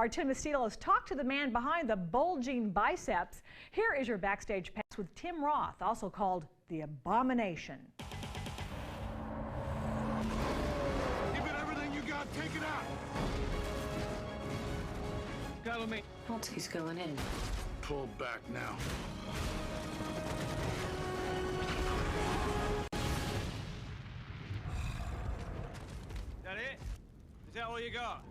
Our Tim Estiloz talked to the man behind the bulging biceps. Here is your Backstage pass with Tim Roth, also called The Abomination. Give it everything you got, take it out. Follow me. He's going in. Pull back now. That it? Is that all you got?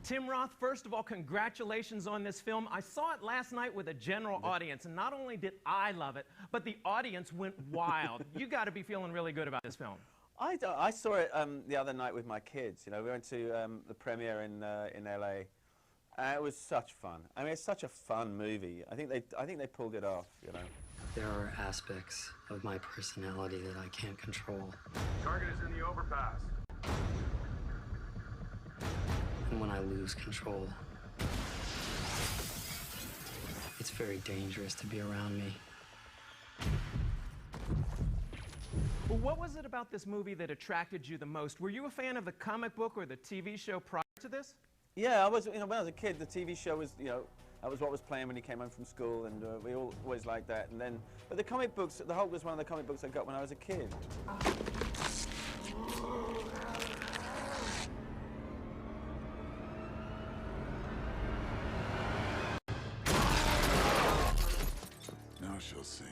Tim Roth, first of all, congratulations on this film. I saw it last night with a general audience, and not only did I love it, but the audience went wild. You got to be feeling really good about this film. I saw it the other night with my kids. You know, we went to the premiere in LA. It was such fun. I mean, it's such a fun movie. I think they pulled it off. You know. There are aspects of my personality that I can't control. Target is in the overpass. And when I lose control, it's very dangerous to be around me. Well, what was it about this movie that attracted you the most? Were you a fan of the comic book or the TV show prior to this? Yeah, I was. You know, when I was a kid, the TV show was, you know, that was what was playing when he came home from school, and we always liked that. And then, but the comic books, the Hulk was one of the comic books I got when I was a kid. Now she'll see.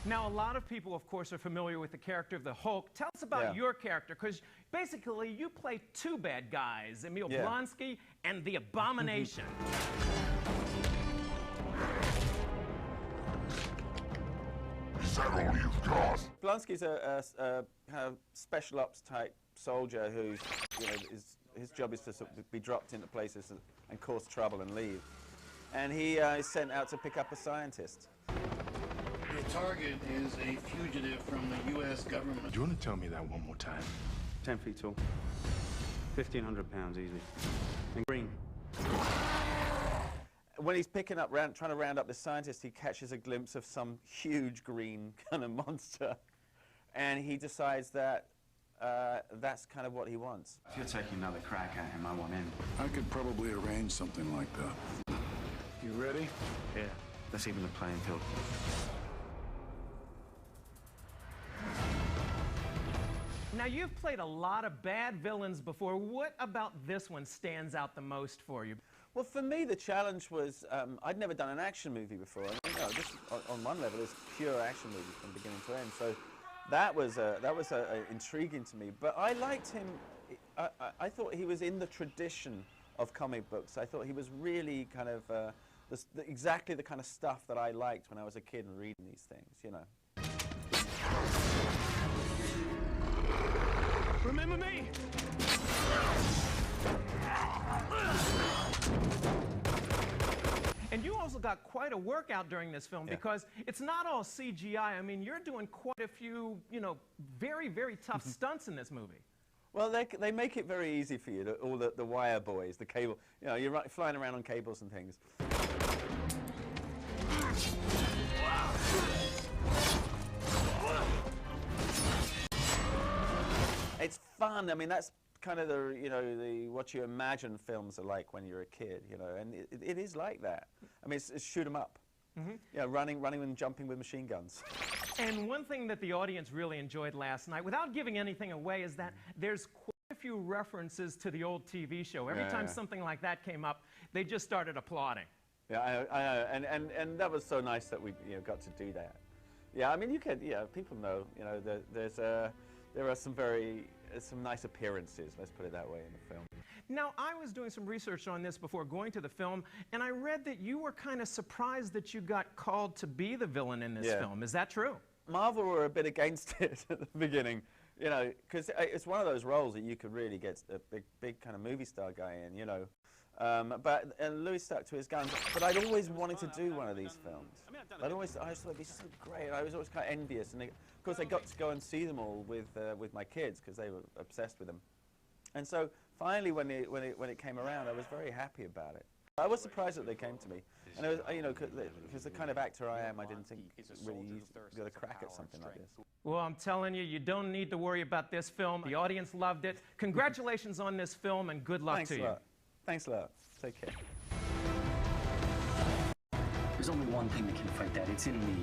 Now, a lot of people, of course, are familiar with the character of the Hulk. Tell us about your character, because basically you play two bad guys, Emil Blonsky and the Abomination. Is that all you've got? Blonsky's a kind of special ops type soldier who's, you know, his job is to sort of be dropped into places and cause trouble and leave. And he is sent out to pick up a scientist. The target is a fugitive from the U.S. government. Do you want to tell me that one more time? 10 feet tall, 1,500 pounds easily, and green. When he's picking up, trying to round up the scientist, he catches a glimpse of some huge green kind of monster, and he decides that that's kind of what he wants. If you're taking another crack at him, I want in. I could probably arrange something like that. You ready? Yeah, let's even the playing field. Now, you've played a lot of bad villains before. What about this one stands out the most for you? Well, for me, the challenge was I'd never done an action movie before. I mean, no, this, on one level, is pure action movie from beginning to end. So that was intriguing to me. But I liked him. I thought he was in the tradition of comic books. I thought he was really kind of exactly the kind of stuff that I liked when I was a kid and reading these things. You know. Remember me! And you also got quite a workout during this film because it's not all CGI. I mean, you're doing quite a few, you know, very, very tough stunts in this movie. Well, they make it very easy for you, all the wire boys, the cable. You know, you're flying around on cables and things. It's fun. I mean, that's kind of the, you know, what you imagine films are like when you're a kid, you know, and it is like that. I mean, it's shoot 'em up. Yeah, running and jumping with machine guns. And one thing that the audience really enjoyed last night, without giving anything away, is that there's quite a few references to the old TV show. Every time something like that came up, they just started applauding. Yeah, I know, and that was so nice that we, you know, got to do that. Yeah, I mean, you could, yeah, people know, you know, there are some nice appearances, let's put it that way, in the film. Now, I was doing some research on this before going to the film, and I read that you were kind of surprised that you got called to be the villain in this film. Is that true? Marvel were a bit against it at the beginning, you know, because it's one of those roles that you could really get a big kind of movie star guy in, you know. But Louis stuck to his guns. But I'd always wanted to do one of these films. I just thought it'd be so great. I was always kind of envious, and of course I got to go and see them all with my kids because they were obsessed with them. And so finally, when it came around, I was very happy about it. I was surprised that they came to me. And it was, you know, because the kind of actor I am, I didn't think really you got a crack at something like this. Well, I'm telling you, you don't need to worry about this film. The audience loved it. Congratulations on this film, and good luck to you. Thanks a lot. Take care. There's only one thing that can fight that. It's in me.